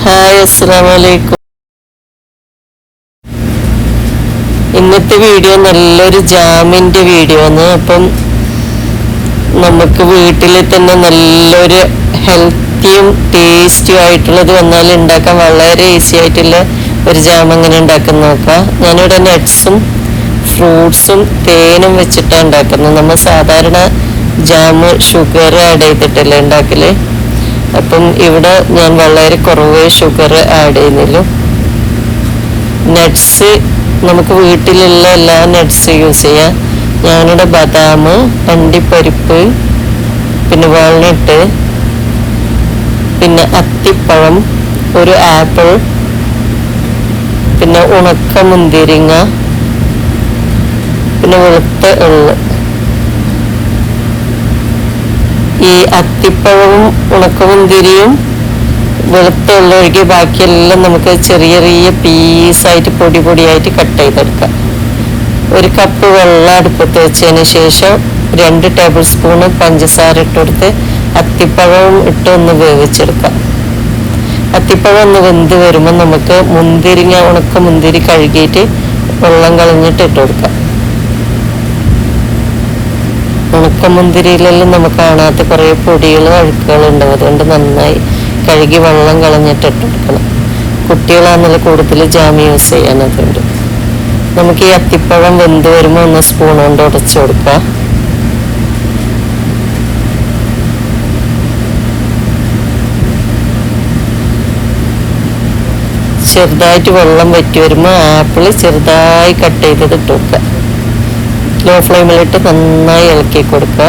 Hi, അസ്സലാമു അലൈക്കും. ഇന്നത്തെ വീഡിയോ നല്ലൊരു ജാമിൻ്റെ വീഡിയോ ആണ്. അപ്പം നമുക്ക് വീട്ടിൽ തന്നെ നല്ലൊരു ഹെൽത്തിയും ടേസ്റ്റിയും ആയിട്ടുള്ളത് വന്നാൽ ഉണ്ടാക്കാൻ വളരെ ഈസി ആയിട്ടുള്ള ഒരു ജാം എങ്ങനെ ഉണ്ടാക്കാൻ നോക്കാം. ഞാനിവിടെ നട്ട്സും ഫ്രൂട്ട്സും തേനും വെച്ചിട്ടാണ് ഉണ്ടാക്കുന്നത്. നമ്മൾ സാധാരണ ജാം ഷുഗർ ആഡ് ചെയ്തിട്ടല്ലേ ഉണ്ടാക്കല്. അപ്പം ഇവിടെ ഞാൻ വളരെ കുറവ് ഷുഗർ ആഡ് ചെയ്യുന്നില്ല. നട്ട്സ് നമുക്ക് വീട്ടിലുള്ള എല്ലാ നട്ട്സ് യൂസ് ചെയ്യാം. ഞാനിവിടെ ബദാം, അണ്ടിപ്പരിപ്പ്, പിന്നെ വാൾനട്ട്, പിന്നെ അത്തിപ്പഴം, ഒരു ആപ്പിൾ, പിന്നെ ഉണക്ക മുന്തിരിങ്ങ, പിന്നെ വെളുത്ത എള്ള്. ഈ അത്തിപ്പഴവും ഉണക്കമുന്തിരിയും വെളുത്ത എള്ളൊഴുകി ബാക്കിയെല്ലാം നമുക്ക് ചെറിയ ചെറിയ പീസായിട്ട് പൊടിയായിട്ട് കട്ട് ചെയ്തെടുക്കാം. ഒരു കപ്പ് വെള്ളം അടുപ്പത്ത് വെച്ചതിന് ശേഷം 2 ടേബിൾ സ്പൂണ് പഞ്ചസാര ഇട്ടുകൊടുത്ത് അത്തിപ്പഴവും ഇട്ട് ഒന്ന് വേവിച്ചെടുക്കാം. അത്തിപ്പഴം ഒന്ന് വെന്ത് വരുമ്പോൾ നമുക്ക് ഉണക്ക മുന്തിരി കഴുകിയിട്ട് വെള്ളം കളഞ്ഞിട്ട് ഇട്ട് കൊടുക്കാം. ഉണക്കമുന്തിരിയിലെല്ലാം നമുക്ക് കാണാത്ത കുറേ പൊടികളും അഴുക്കുകളും ഉണ്ടാവും. അതുകൊണ്ട് നന്നായി കഴുകി വെള്ളം കളഞ്ഞിട്ട് ഇട്ട് കൊടുക്കണം. കുട്ടികളാണെന്നുള്ള കൂടുതൽ ജാം യൂസ് ചെയ്യാൻ. അതുകൊണ്ട് നമുക്ക് ഈ അത്തിപ്പഴം വെന്ത് വരുമ്പോൾ ഒന്ന് സ്പൂൺ കൊണ്ട് ഉടച്ചു കൊടുക്കാം. ചെറുതായിട്ട് വെള്ളം വറ്റി വരുമ്പോൾ ആപ്പിൾ ചെറുതായി കട്ട് ചെയ്തത് ഇട്ട് കൊടുക്കുക. ലോ ഫ്ലെയിമിലിട്ട് നന്നായി ഇളക്കി കൊടുക്കുക.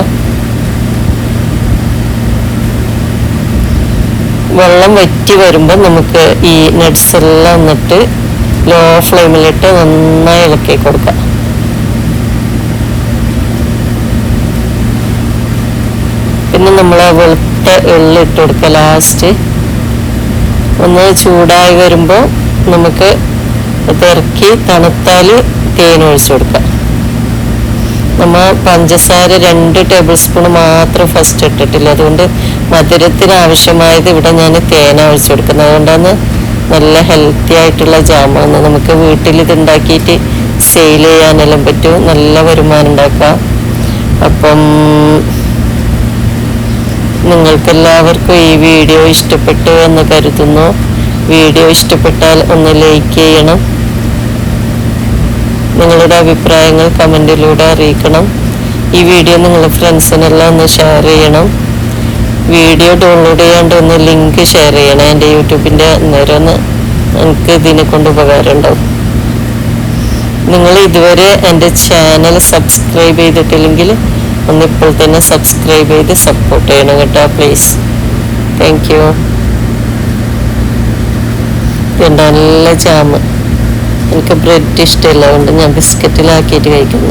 വെള്ളം വറ്റി വരുമ്പോൾ നമുക്ക് ഈ നട്ട്സ് എല്ലാം എന്നിട്ട് ലോ ഫ്ലെയിമിലിട്ട് നന്നായി ഇളക്കി കൊടുക്കുക. പിന്നെ നമ്മൾ വെളുത്ത എള്ള് ഇട്ട് കൊടുക്കുക. ലാസ്റ്റ് ഒന്ന് ചൂടായി വരുമ്പോൾ നമുക്ക് ഇറക്കി തണുത്താൽ തേൻ ഒഴിച്ചു കൊടുക്കാം. നമ്മൾ പഞ്ചസാര 2 ടേബിൾ സ്പൂൺ മാത്രം ഫസ്റ്റ് ഇട്ടിട്ടില്ല. അതുകൊണ്ട് മധുരത്തിന് ആവശ്യമായത് ഇവിടെ ഞാൻ തേന ഒഴിച്ചു കൊടുക്കുന്നത്. അതുകൊണ്ടാണ് നല്ല ഹെൽത്തി ആയിട്ടുള്ള ജാമാണ്. നമുക്ക് വീട്ടിൽ ഇത് ഉണ്ടാക്കിയിട്ട് സെയിൽ ചെയ്യാനെല്ലാം പറ്റും. നല്ല വരുമാനം ഉണ്ടാക്കാം. അപ്പം നിങ്ങൾക്കെല്ലാവർക്കും ഈ വീഡിയോ ഇഷ്ടപ്പെട്ടു എന്ന് കരുതുന്നു. വീഡിയോ ഇഷ്ടപ്പെട്ടാൽ ഒന്ന് ലൈക്ക് ചെയ്യണം. നിങ്ങളുടെ അഭിപ്രായങ്ങൾ കമൻറ്റിലൂടെ അറിയിക്കണം. ഈ വീഡിയോ നിങ്ങളുടെ ഫ്രണ്ട്സിനെല്ലാം ഒന്ന് ഷെയർ ചെയ്യണം. വീഡിയോ ഡൗൺലോഡ് ചെയ്യാണ്ട് ഒന്ന് ലിങ്ക് ഷെയർ ചെയ്യണം. എൻ്റെ യൂട്യൂബിൻ്റെ അന്നേരം എനിക്ക് ഇതിനെ കൊണ്ട് ഉപകാരം ഉണ്ടാവും. നിങ്ങൾ ഇതുവരെ എൻ്റെ ചാനൽ സബ്സ്ക്രൈബ് ചെയ്തിട്ടില്ലെങ്കിൽ ഒന്നിപ്പോൾ തന്നെ സബ്സ്ക്രൈബ് ചെയ്ത് സപ്പോർട്ട് ചെയ്യണം കേട്ടോ, പ്ലീസ്. Thank you. നല്ല ജാം. എനിക്ക് ബ്രെഡ് ഇഷ്ടമില്ല, അതുകൊണ്ട് ഞാൻ ബിസ്ക്കറ്റിലാക്കിയിട്ട് കഴിക്കുന്നു.